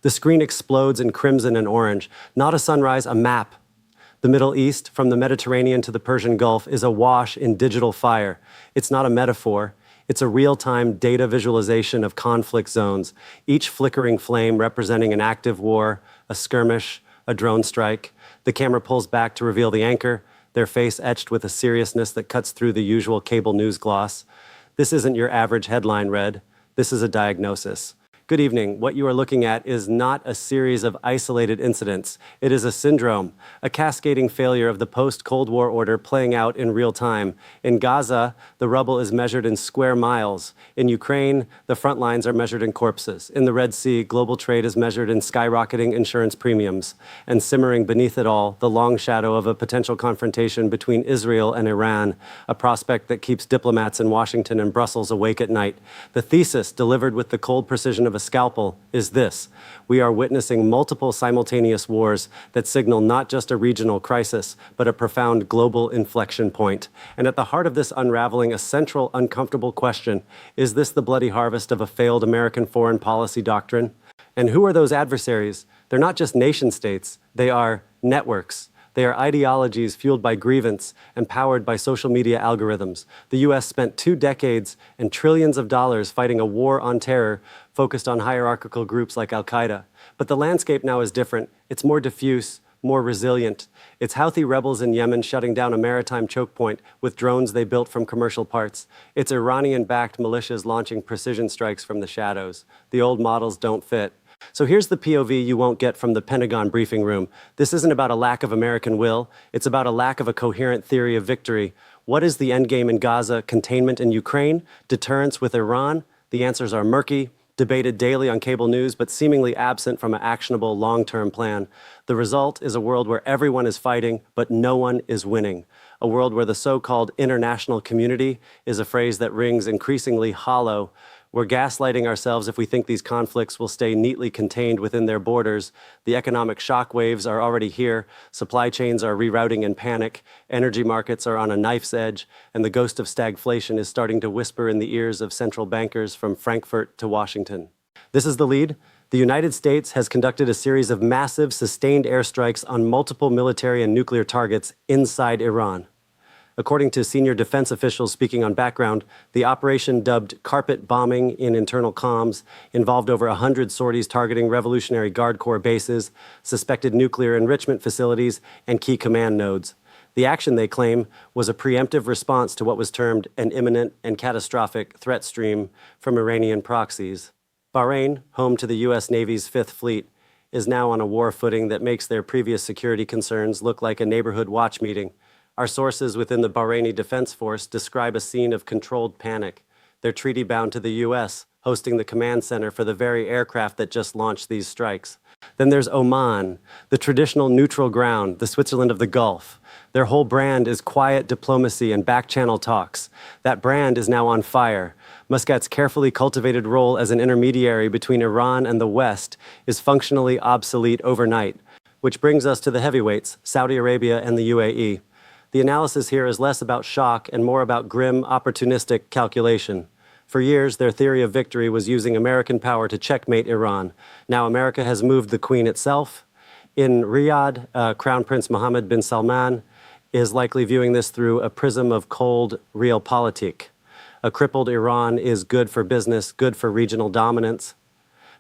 The screen explodes in crimson and orange. Not a sunrise, a map. The Middle East, from the Mediterranean to the Persian Gulf, is awash in digital fire. It's not a metaphor. It's a real-time data visualization of conflict zones, each flickering flame representing an active war, a skirmish, a drone strike. The camera pulls back to reveal the anchor, their face etched with a seriousness that cuts through the usual cable news gloss. This isn't your average headline read. This is a diagnosis. Good evening. What you are looking at is not a series of isolated incidents. It is a syndrome, a cascading failure of the post-Cold War order playing out in real time. In Gaza, the rubble is measured in square miles. In Ukraine, the front lines are measured in corpses. In the Red Sea, global trade is measured in skyrocketing insurance premiums. And simmering beneath it all, the long shadow of a potential confrontation between Israel and Iran, a prospect that keeps diplomats in Washington and Brussels awake at night. The thesis, delivered with the cold precision of a scalpel, is this: we are witnessing multiple simultaneous wars that signal not just a regional crisis, but a profound global inflection point. And at the heart of this unraveling, a central, uncomfortable question: is this the bloody harvest of a failed American foreign policy doctrine? And who are those adversaries? They're not just nation states, they are networks. They are ideologies fueled by grievance and powered by social media algorithms. The US spent 2 decades and trillions of dollars fighting a war on terror focused on hierarchical groups like Al-Qaeda. But the landscape now is different. It's more diffuse, more resilient. It's Houthi rebels in Yemen shutting down a maritime choke point with drones they built from commercial parts. It's Iranian-backed militias launching precision strikes from the shadows. The old models don't fit. So here's the POV you won't get from the Pentagon briefing room. This isn't about a lack of American will. It's about a lack of a coherent theory of victory. What is the endgame in Gaza? Containment in Ukraine? Deterrence with Iran? The answers are murky, debated daily on cable news, but seemingly absent from an actionable long-term plan. The result is a world where everyone is fighting, but no one is winning. A world where the so-called international community is a phrase that rings increasingly hollow. We're gaslighting ourselves if we think these conflicts will stay neatly contained within their borders. The economic shockwaves are already here. Supply chains are rerouting in panic. Energy markets are on a knife's edge. And the ghost of stagflation is starting to whisper in the ears of central bankers from Frankfurt to Washington. This is the lead. The United States has conducted a series of massive, sustained airstrikes on multiple military and nuclear targets inside Iran. According to senior defense officials speaking on background, the operation, dubbed carpet bombing in internal comms, involved over 100 sorties targeting Revolutionary Guard Corps bases, suspected nuclear enrichment facilities, and key command nodes. The action, they claim, was a preemptive response to what was termed an imminent and catastrophic threat stream from Iranian proxies. Bahrain, home to the U.S. Navy's Fifth Fleet, is now on a war footing that makes their previous security concerns look like a neighborhood watch meeting. Our sources within the Bahraini Defense Force describe a scene of controlled panic. They're treaty-bound to the U.S., hosting the command center for the very aircraft that just launched these strikes. Then there's Oman, the traditional neutral ground, the Switzerland of the Gulf. Their whole brand is quiet diplomacy and back-channel talks. That brand is now on fire. Muscat's carefully cultivated role as an intermediary between Iran and the West is functionally obsolete overnight, which brings us to the heavyweights, Saudi Arabia and the UAE. The analysis here is less about shock and more about grim, opportunistic calculation. For years, their theory of victory was using American power to checkmate Iran. Now America has moved the Queen itself. In Riyadh, Crown Prince Mohammed bin Salman is likely viewing this through a prism of cold realpolitik. A crippled Iran is good for business, good for regional dominance.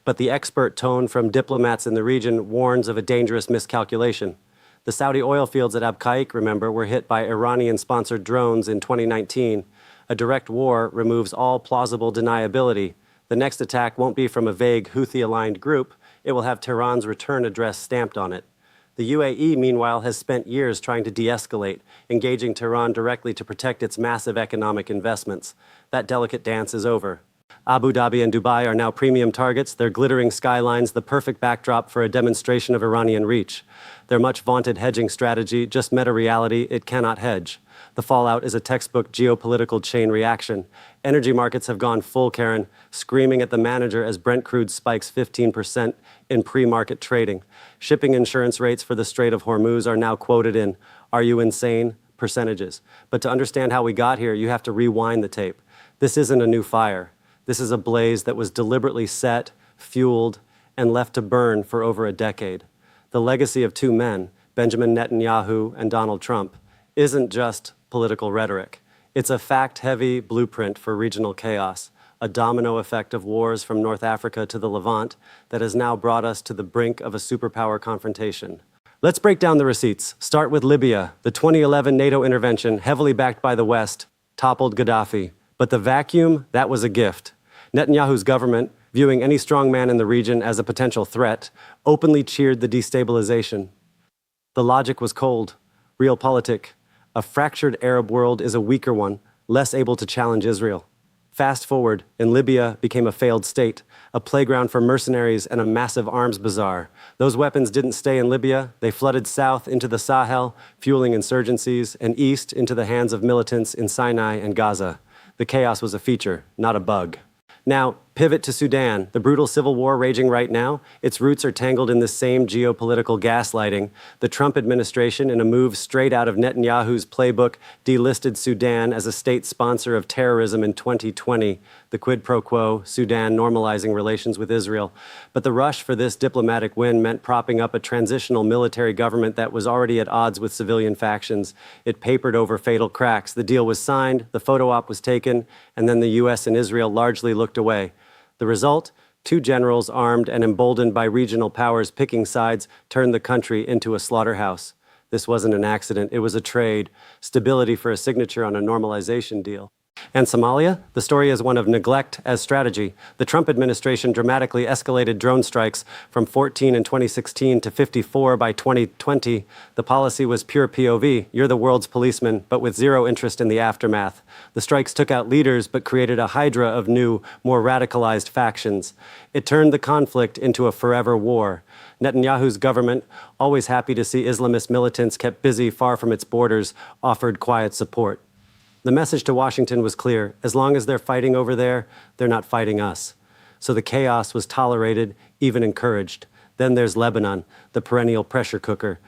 But the expert tone from diplomats in the region warns of a dangerous miscalculation. The Saudi oil fields at Abqaiq, remember, were hit by Iranian-sponsored drones in 2019. A direct war removes all plausible deniability. The next attack won't be from a vague Houthi-aligned group. It will have Tehran's return address stamped on it. The UAE, meanwhile, has spent years trying to de-escalate, engaging Tehran directly to protect its massive economic investments. That delicate dance is over. Abu Dhabi and Dubai are now premium targets, their glittering skylines the perfect backdrop for a demonstration of Iranian reach. Their much-vaunted hedging strategy just met a reality it cannot hedge. The fallout is a textbook geopolitical chain reaction. Energy markets have gone full Karen, screaming at the manager as Brent crude spikes 15% in pre-market trading. Shipping insurance rates for the Strait of Hormuz are now quoted in, "Are you insane?" percentages. But to understand how we got here, you have to rewind the tape. This isn't a new fire. This is a blaze that was deliberately set, fueled, and left to burn for over a decade. The legacy of two men, Benjamin Netanyahu and Donald Trump, isn't just political rhetoric. It's a fact-heavy blueprint for regional chaos, a domino effect of wars from North Africa to the Levant that has now brought us to the brink of a superpower confrontation. Let's break down the receipts. Start with Libya. The 2011 NATO intervention, heavily backed by the West, toppled Gaddafi. But the vacuum, that was a gift. Netanyahu's government, viewing any strong man in the region as a potential threat, openly cheered the destabilization. The logic was cold, realpolitik. A fractured Arab world is a weaker one, less able to challenge Israel. Fast forward, and Libya became a failed state, a playground for mercenaries and a massive arms bazaar. Those weapons didn't stay in Libya. They flooded south into the Sahel, fueling insurgencies, and east into the hands of militants in Sinai and Gaza. The chaos was a feature, not a bug. Now, pivot to Sudan, the brutal civil war raging right now. Its roots are tangled in the same geopolitical gaslighting. The Trump administration, in a move straight out of Netanyahu's playbook, delisted Sudan as a state sponsor of terrorism in 2020. The quid pro quo, Sudan normalizing relations with Israel. But the rush for this diplomatic win meant propping up a transitional military government that was already at odds with civilian factions. It papered over fatal cracks. The deal was signed, the photo op was taken, and then the U.S. and Israel largely looked away. The result? Two generals armed and emboldened by regional powers picking sides turned the country into a slaughterhouse. This wasn't an accident, it was a trade, stability for a signature on a normalization deal. And Somalia? The story is one of neglect as strategy. The Trump administration dramatically escalated drone strikes from 14 in 2016 to 54 by 2020. The policy was pure POV, you're the world's policeman, but with zero interest in the aftermath. The strikes took out leaders, but created a hydra of new, more radicalized factions. It turned the conflict into a forever war. Netanyahu's government, always happy to see Islamist militants kept busy far from its borders, offered quiet support. The message to Washington was clear. As long as they're fighting over there, they're not fighting us. So the chaos was tolerated, even encouraged. Then there's Lebanon, the perennial pressure cooker.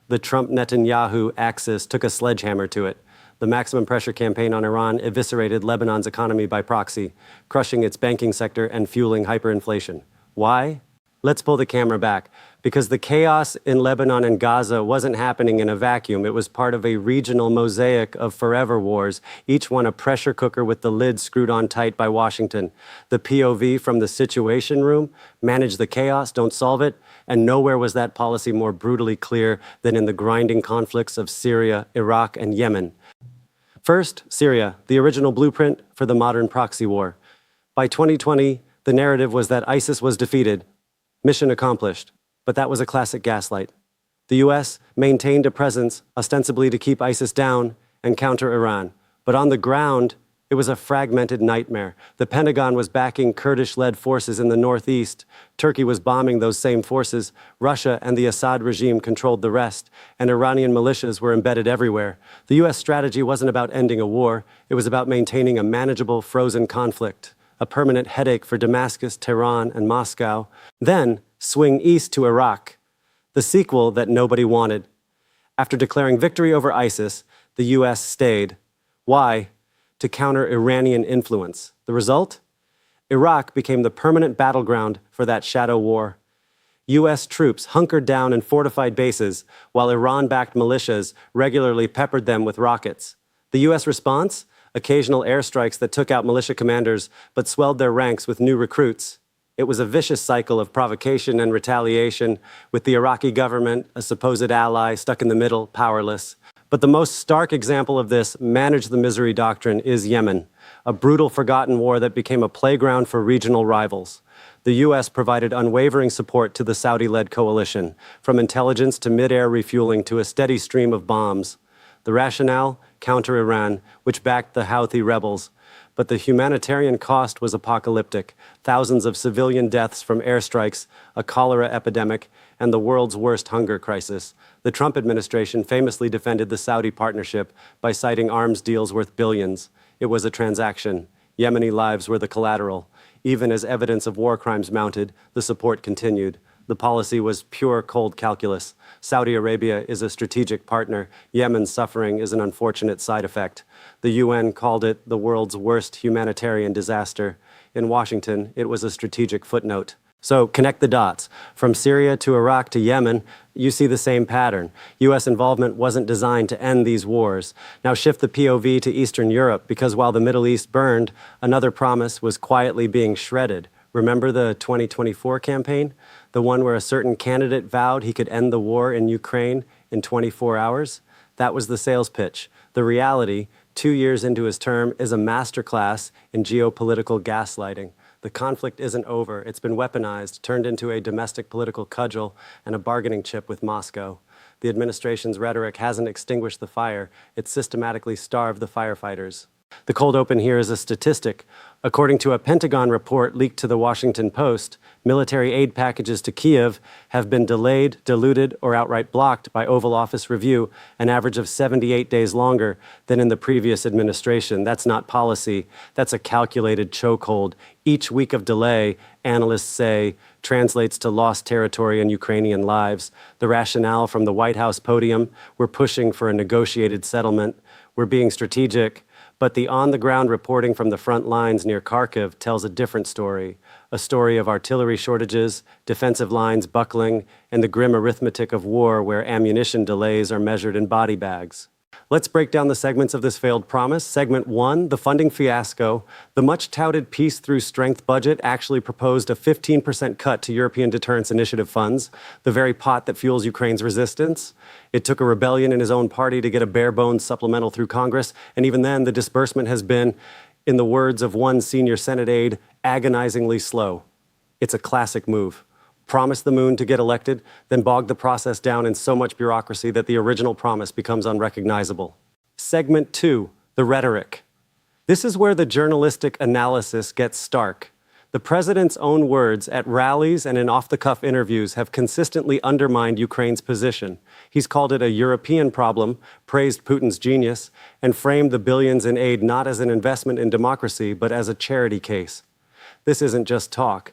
The Trump-Netanyahu axis took a sledgehammer to it. The maximum pressure campaign on Iran eviscerated Lebanon's economy by proxy, crushing its banking sector and fueling hyperinflation. Why? Let's pull the camera back. Because the chaos in Lebanon and Gaza wasn't happening in a vacuum. It was part of a regional mosaic of forever wars, each one a pressure cooker with the lid screwed on tight by Washington. The POV from the Situation Room, manage the chaos, don't solve it, and nowhere was that policy more brutally clear than in the grinding conflicts of Syria, Iraq, and Yemen. First, Syria, the original blueprint for the modern proxy war. By 2020, the narrative was that ISIS was defeated, mission accomplished. But that was a classic gaslight. The U.S. maintained a presence, ostensibly to keep ISIS down and counter Iran. But on the ground, it was a fragmented nightmare. The Pentagon was backing Kurdish-led forces in the northeast. Turkey was bombing those same forces. Russia and the Assad regime controlled the rest, and Iranian militias were embedded everywhere. The U.S. strategy wasn't about ending a war. It was about maintaining a manageable, frozen conflict, a permanent headache for Damascus, Tehran, and Moscow. Then, swing east to Iraq, the sequel that nobody wanted. After declaring victory over ISIS, the U.S. stayed. Why? To counter Iranian influence. The result? Iraq became the permanent battleground for that shadow war. U.S. troops hunkered down in fortified bases, while Iran-backed militias regularly peppered them with rockets. The U.S. response? Occasional airstrikes that took out militia commanders, but swelled their ranks with new recruits. It was a vicious cycle of provocation and retaliation, with the Iraqi government, a supposed ally, stuck in the middle, powerless. But the most stark example of this, manage the misery doctrine, is Yemen, a brutal forgotten war that became a playground for regional rivals. The U.S. provided unwavering support to the Saudi-led coalition, from intelligence to mid-air refueling to a steady stream of bombs. The rationale? Counter Iran, which backed the Houthi rebels. But the humanitarian cost was apocalyptic. Thousands of civilian deaths from airstrikes, a cholera epidemic, and the world's worst hunger crisis. The Trump administration famously defended the Saudi partnership by citing arms deals worth billions. It was a transaction. Yemeni lives were the collateral. Even as evidence of war crimes mounted, the support continued. The policy was pure cold calculus. Saudi Arabia is a strategic partner. Yemen's suffering is an unfortunate side effect. The UN called it the world's worst humanitarian disaster. In Washington, it was a strategic footnote. So connect the dots. From Syria to Iraq to Yemen, you see the same pattern. U.S. involvement wasn't designed to end these wars. Now shift the POV to Eastern Europe, because while the Middle East burned, another promise was quietly being shredded. Remember the 2024 campaign? The one where a certain candidate vowed he could end the war in Ukraine in 24 hours? That was the sales pitch. The reality, 2 years into his term, is a masterclass in geopolitical gaslighting. The conflict isn't over. It's been weaponized, turned into a domestic political cudgel and a bargaining chip with Moscow. The administration's rhetoric hasn't extinguished the fire. It's systematically starved the firefighters. The cold open here is a statistic. According to a Pentagon report leaked to the Washington Post, military aid packages to Kiev have been delayed, diluted, or outright blocked by Oval Office review, an average of 78 days longer than in the previous administration. That's not policy. That's a calculated chokehold. Each week of delay, analysts say, translates to lost territory and Ukrainian lives. The rationale from the White House podium: we're pushing for a negotiated settlement. We're being strategic. But the on-the-ground reporting from the front lines near Kharkiv tells a different story, a story of artillery shortages, defensive lines buckling, and the grim arithmetic of war where ammunition delays are measured in body bags. Let's break down the segments of this failed promise. Segment 1, the funding fiasco. The much-touted Peace Through Strength budget actually proposed a 15% cut to European Deterrence Initiative funds, the very pot that fuels Ukraine's resistance. It took a rebellion in his own party to get a bare-bones supplemental through Congress, and even then, the disbursement has been, in the words of one senior Senate aide, agonizingly slow. It's a classic move. Promise the moon to get elected, then bog the process down in so much bureaucracy that the original promise becomes unrecognizable. Segment 2, the rhetoric. This is where the journalistic analysis gets stark. The president's own words at rallies and in off-the-cuff interviews have consistently undermined Ukraine's position. He's called it a European problem, praised Putin's genius, and framed the billions in aid not as an investment in democracy, but as a charity case. This isn't just talk.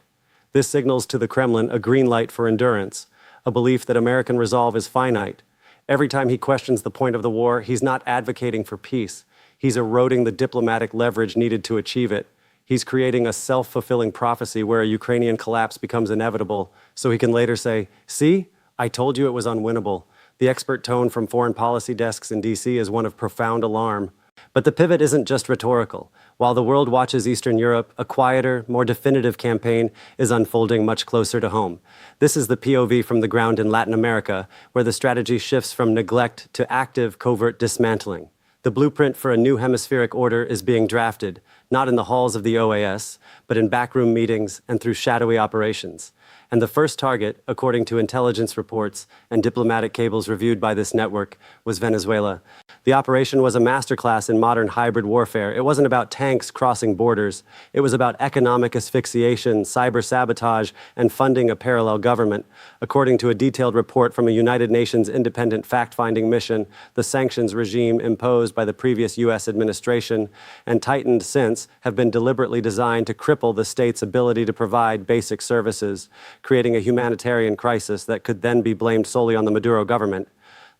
This signals to the Kremlin a green light for endurance, a belief that American resolve is finite. Every time he questions the point of the war, he's not advocating for peace. He's eroding the diplomatic leverage needed to achieve it. He's creating a self-fulfilling prophecy where a Ukrainian collapse becomes inevitable, so he can later say, "See, I told you it was unwinnable." The expert tone from foreign policy desks in D.C. is one of profound alarm. But the pivot isn't just rhetorical. While the world watches Eastern Europe, a quieter, more definitive campaign is unfolding much closer to home. This is the POV from the ground in Latin America, where the strategy shifts from neglect to active, covert dismantling. The blueprint for a new hemispheric order is being drafted, not in the halls of the OAS, but in backroom meetings and through shadowy operations. And the first target, according to intelligence reports and diplomatic cables reviewed by this network, was Venezuela. The operation was a masterclass in modern hybrid warfare. It wasn't about tanks crossing borders. It was about economic asphyxiation, cyber sabotage, and funding a parallel government. According to a detailed report from a United Nations independent fact-finding mission, the sanctions regime imposed by the previous U.S. administration and tightened since have been deliberately designed to cripple the state's ability to provide basic services, creating a humanitarian crisis that could then be blamed solely on the Maduro government.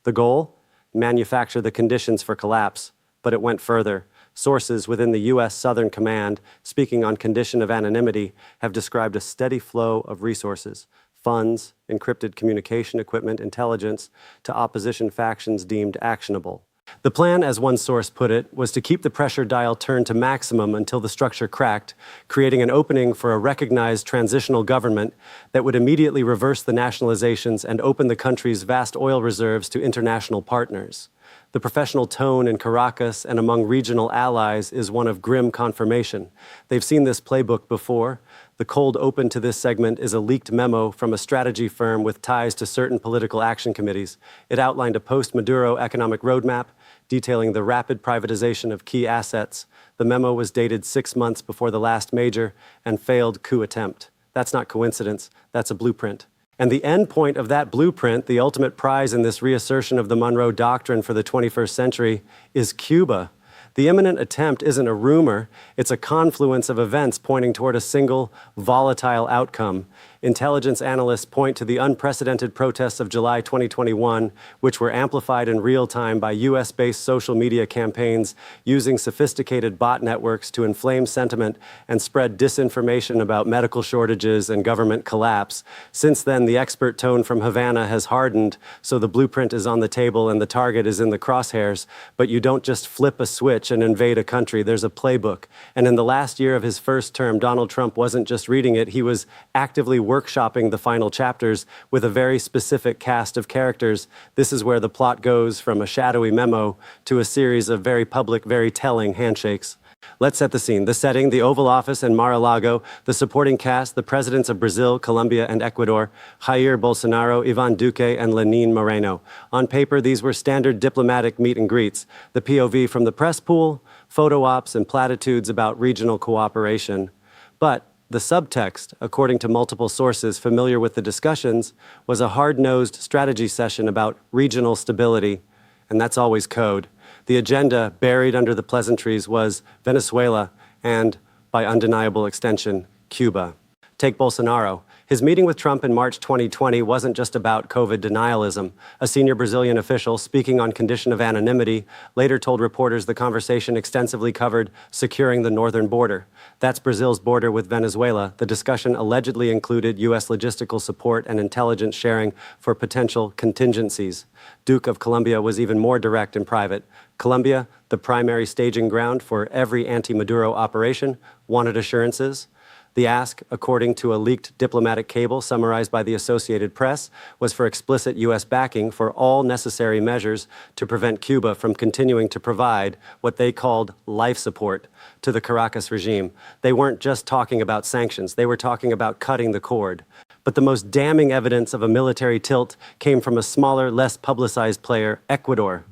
The goal? Manufacture the conditions for collapse. But it went further. Sources within the U.S. Southern Command, speaking on condition of anonymity, have described a steady flow of resources, funds, encrypted communication equipment, intelligence, to opposition factions deemed actionable. The plan, as one source put it, was to keep the pressure dial turned to maximum until the structure cracked, creating an opening for a recognized transitional government that would immediately reverse the nationalizations and open the country's vast oil reserves to international partners. The professional tone in Caracas and among regional allies is one of grim confirmation. They've seen this playbook before. The cold open to this segment is a leaked memo from a strategy firm with ties to certain political action committees. It outlined a post-Maduro economic roadmap detailing the rapid privatization of key assets. The memo was dated 6 months before the last major and failed coup attempt. That's not coincidence, that's a blueprint. And the end point of that blueprint, the ultimate prize in this reassertion of the Monroe Doctrine for the 21st century, is Cuba. The imminent attempt isn't a rumor, it's a confluence of events pointing toward a single, volatile outcome. Intelligence analysts point to the unprecedented protests of July 2021, which were amplified in real time by US-based social media campaigns using sophisticated bot networks to inflame sentiment and spread disinformation about medical shortages and government collapse. Since then, the expert tone from Havana has hardened, so the blueprint is on the table and the target is in the crosshairs. But you don't just flip a switch and invade a country. There's a playbook. And in the last year of his first term, Donald Trump wasn't just reading it, he was actively workshopping the final chapters with a very specific cast of characters. This is where the plot goes from a shadowy memo to a series of very public, very telling handshakes. Let's set the scene. The setting, the Oval Office in Mar-a-Lago, the supporting cast, the presidents of Brazil, Colombia, and Ecuador, Jair Bolsonaro, Ivan Duque, and Lenin Moreno. On paper, these were standard diplomatic meet and greets. The POV from the press pool, photo ops, and platitudes about regional cooperation. But the subtext, according to multiple sources familiar with the discussions, was a hard-nosed strategy session about regional stability, and that's always code. The agenda, buried under the pleasantries, was Venezuela and, by undeniable extension, Cuba. Take Bolsonaro. His meeting with Trump in March 2020 wasn't just about COVID denialism. A senior Brazilian official, speaking on condition of anonymity, later told reporters the conversation extensively covered securing the northern border. That's Brazil's border with Venezuela. The discussion allegedly included U.S. logistical support and intelligence sharing for potential contingencies. Duke of Colombia was even more direct and private. Colombia, the primary staging ground for every anti-Maduro operation, wanted assurances. The ask, according to a leaked diplomatic cable summarized by the Associated Press, was for explicit U.S. backing for all necessary measures to prevent Cuba from continuing to provide what they called life support to the Caracas regime. They weren't just talking about sanctions, they were talking about cutting the cord. But the most damning evidence of a military tilt came from a smaller, less publicized player, Ecuador.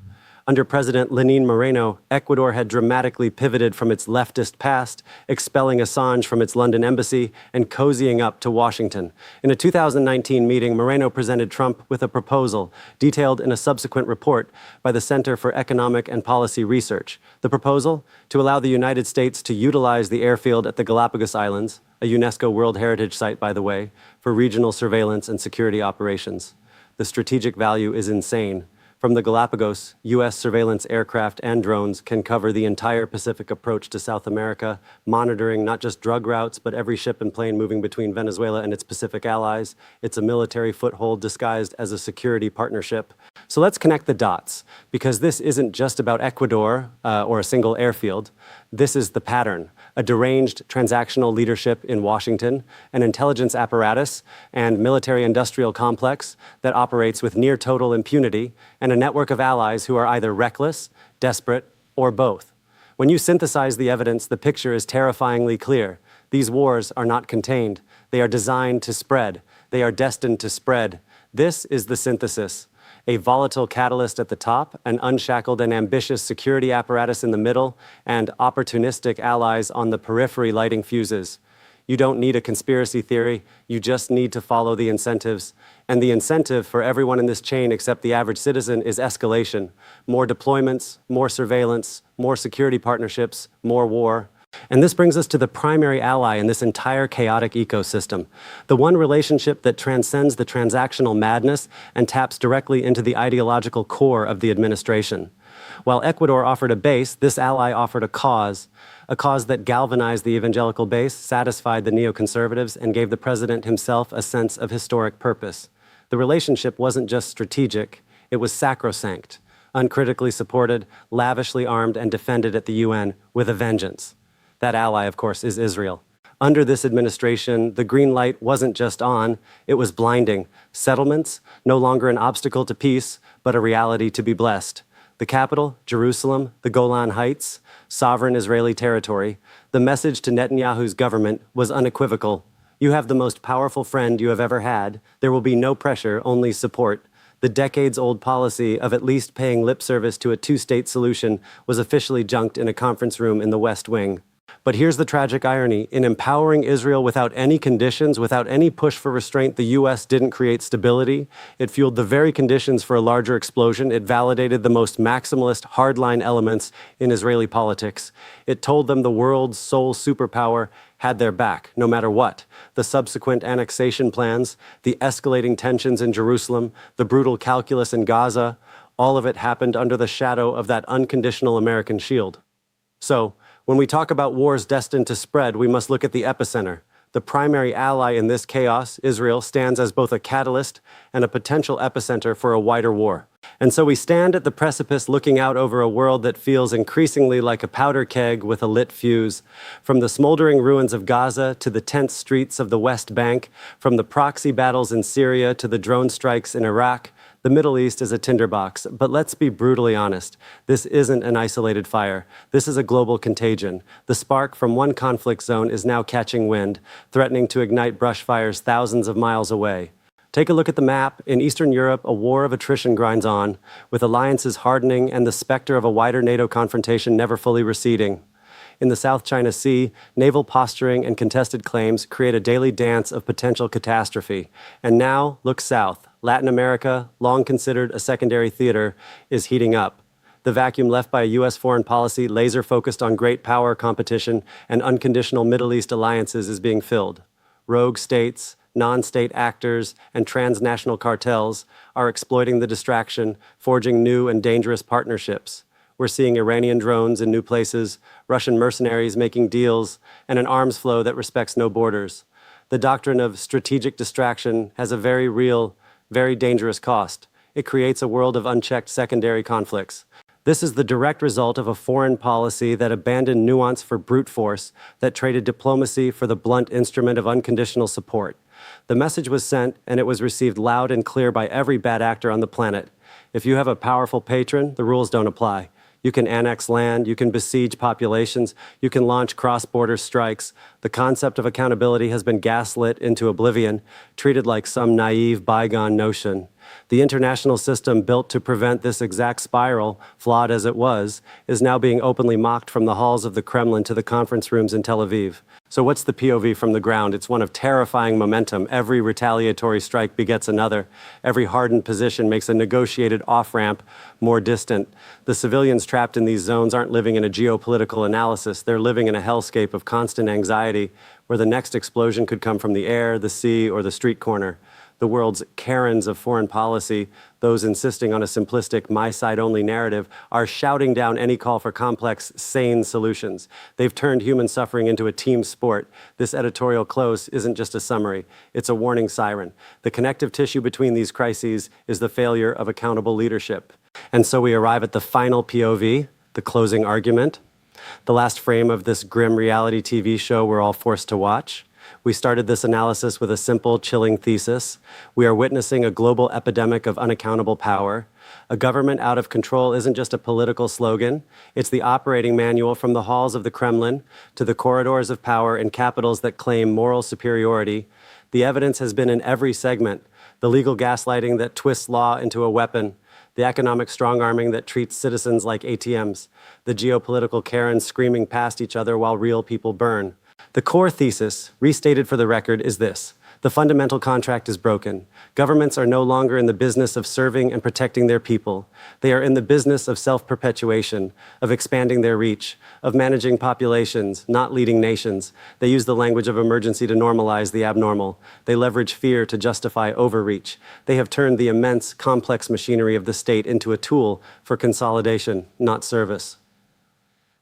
Under President Lenin Moreno, Ecuador had dramatically pivoted from its leftist past, expelling Assange from its London embassy and cozying up to Washington. In a 2019 meeting, Moreno presented Trump with a proposal, detailed in a subsequent report by the Center for Economic and Policy Research. The proposal? To allow the United States to utilize the airfield at the Galapagos Islands, a UNESCO World Heritage Site, by the way, for regional surveillance and security operations. The strategic value is insane. From the Galapagos, U.S. surveillance aircraft and drones can cover the entire Pacific approach to South America, monitoring not just drug routes, but every ship and plane moving between Venezuela and its Pacific allies. It's a military foothold disguised as a security partnership. So let's connect the dots, because this isn't just about Ecuador or a single airfield. This is the pattern. A deranged transactional leadership in Washington, an intelligence apparatus and military-industrial complex that operates with near-total impunity, and a network of allies who are either reckless, desperate, or both. When you synthesize the evidence, the picture is terrifyingly clear. These wars are not contained. They are designed to spread. They are destined to spread. This is the synthesis. A volatile catalyst at the top, an unshackled and ambitious security apparatus in the middle, and opportunistic allies on the periphery lighting fuses. You don't need a conspiracy theory, you just need to follow the incentives. And the incentive for everyone in this chain except the average citizen is escalation. More deployments, more surveillance, more security partnerships, more war. And this brings us to the primary ally in this entire chaotic ecosystem, the one relationship that transcends the transactional madness and taps directly into the ideological core of the administration. While Ecuador offered a base, this ally offered a cause that galvanized the evangelical base, satisfied the neoconservatives, and gave the president himself a sense of historic purpose. The relationship wasn't just strategic, it was sacrosanct, uncritically supported, lavishly armed, and defended at the UN with a vengeance. That ally, of course, is Israel. Under this administration, the green light wasn't just on, it was blinding. Settlements, no longer an obstacle to peace, but a reality to be blessed. The capital, Jerusalem, the Golan Heights, sovereign Israeli territory. The message to Netanyahu's government was unequivocal. You have the most powerful friend you have ever had. There will be no pressure, only support. The decades-old policy of at least paying lip service to a two-state solution was officially junked in a conference room in the West Wing. But here's the tragic irony. In empowering Israel without any conditions, without any push for restraint, the U.S. didn't create stability. It fueled the very conditions for a larger explosion. It validated the most maximalist, hardline elements in Israeli politics. It told them the world's sole superpower had their back, no matter what. The subsequent annexation plans, the escalating tensions in Jerusalem, the brutal calculus in Gaza, all of it happened under the shadow of that unconditional American shield. So, when we talk about wars destined to spread, we must look at the epicenter. The primary ally in this chaos, Israel, stands as both a catalyst and a potential epicenter for a wider war. And so we stand at the precipice looking out over a world that feels increasingly like a powder keg with a lit fuse. From the smoldering ruins of Gaza to the tense streets of the West Bank, from the proxy battles in Syria to the drone strikes in Iraq, the Middle East is a tinderbox, but let's be brutally honest. This isn't an isolated fire. This is a global contagion. The spark from one conflict zone is now catching wind, threatening to ignite brush fires thousands of miles away. Take a look at the map. In Eastern Europe, a war of attrition grinds on, with alliances hardening and the specter of a wider NATO confrontation never fully receding. In the South China Sea, naval posturing and contested claims create a daily dance of potential catastrophe. And now, look south. Latin America, long considered a secondary theater, is heating up. The vacuum left by a U.S. foreign policy laser-focused on great power competition and unconditional Middle East alliances is being filled. Rogue states, non-state actors, and transnational cartels are exploiting the distraction, forging new and dangerous partnerships. We're seeing Iranian drones in new places, Russian mercenaries making deals, and an arms flow that respects no borders. The doctrine of strategic distraction has a very real, very dangerous cost. It creates a world of unchecked secondary conflicts. This is the direct result of a foreign policy that abandoned nuance for brute force, that traded diplomacy for the blunt instrument of unconditional support. The message was sent, and it was received loud and clear by every bad actor on the planet. If you have a powerful patron, the rules don't apply. You can annex land, you can besiege populations, you can launch cross-border strikes. The concept of accountability has been gaslit into oblivion, treated like some naive, bygone notion. The international system built to prevent this exact spiral, flawed as it was, is now being openly mocked from the halls of the Kremlin to the conference rooms in Tel Aviv. So what's the POV from the ground? It's one of terrifying momentum. Every retaliatory strike begets another. Every hardened position makes a negotiated off-ramp more distant. The civilians trapped in these zones aren't living in a geopolitical analysis. They're living in a hellscape of constant anxiety where the next explosion could come from the air, the sea, or the street corner. The world's Karens of foreign policy, those insisting on a simplistic my-side-only narrative, are shouting down any call for complex, sane solutions. They've turned human suffering into a team sport. This editorial close isn't just a summary. It's a warning siren. The connective tissue between these crises is the failure of accountable leadership. And so we arrive at the final POV, the closing argument, the last frame of this grim reality TV show we're all forced to watch. We started this analysis with a simple, chilling thesis. We are witnessing a global epidemic of unaccountable power. A government out of control isn't just a political slogan. It's the operating manual from the halls of the Kremlin to the corridors of power in capitals that claim moral superiority. The evidence has been in every segment. The legal gaslighting that twists law into a weapon. The economic strong-arming that treats citizens like ATMs. The geopolitical Karens screaming past each other while real people burn. The core thesis, restated for the record, is this. The fundamental contract is broken. Governments are no longer in the business of serving and protecting their people. They are in the business of self-perpetuation, of expanding their reach, of managing populations, not leading nations. They use the language of emergency to normalize the abnormal. They leverage fear to justify overreach. They have turned the immense, complex machinery of the state into a tool for consolidation, not service.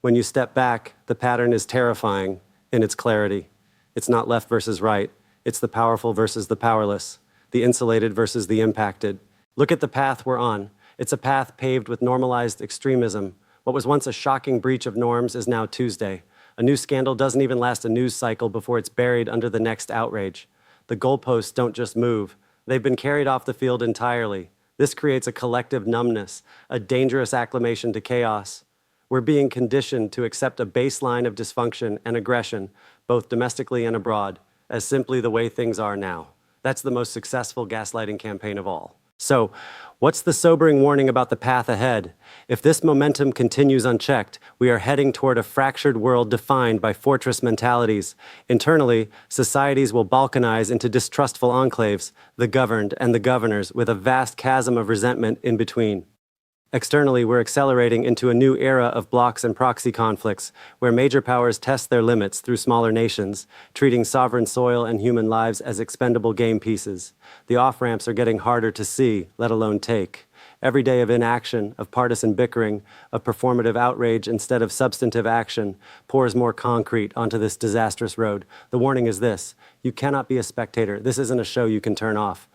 When you step back, the pattern is terrifying in its clarity. It's not left versus right. It's the powerful versus the powerless, the insulated versus the impacted. Look at the path we're on. It's a path paved with normalized extremism. What was once a shocking breach of norms is now Tuesday. A new scandal doesn't even last a news cycle before it's buried under the next outrage. The goalposts don't just move. They've been carried off the field entirely. This creates a collective numbness, a dangerous acclimation to chaos. We're being conditioned to accept a baseline of dysfunction and aggression, both domestically and abroad, as simply the way things are now. That's the most successful gaslighting campaign of all. So, what's the sobering warning about the path ahead? If this momentum continues unchecked, we are heading toward a fractured world defined by fortress mentalities. Internally, societies will balkanize into distrustful enclaves, the governed and the governors, with a vast chasm of resentment in between. Externally, we're accelerating into a new era of blocks and proxy conflicts, where major powers test their limits through smaller nations, treating sovereign soil and human lives as expendable game pieces. The off-ramps are getting harder to see, let alone take. Every day of inaction, of partisan bickering, of performative outrage instead of substantive action pours more concrete onto this disastrous road. The warning is this: you cannot be a spectator. This isn't a show you can turn off.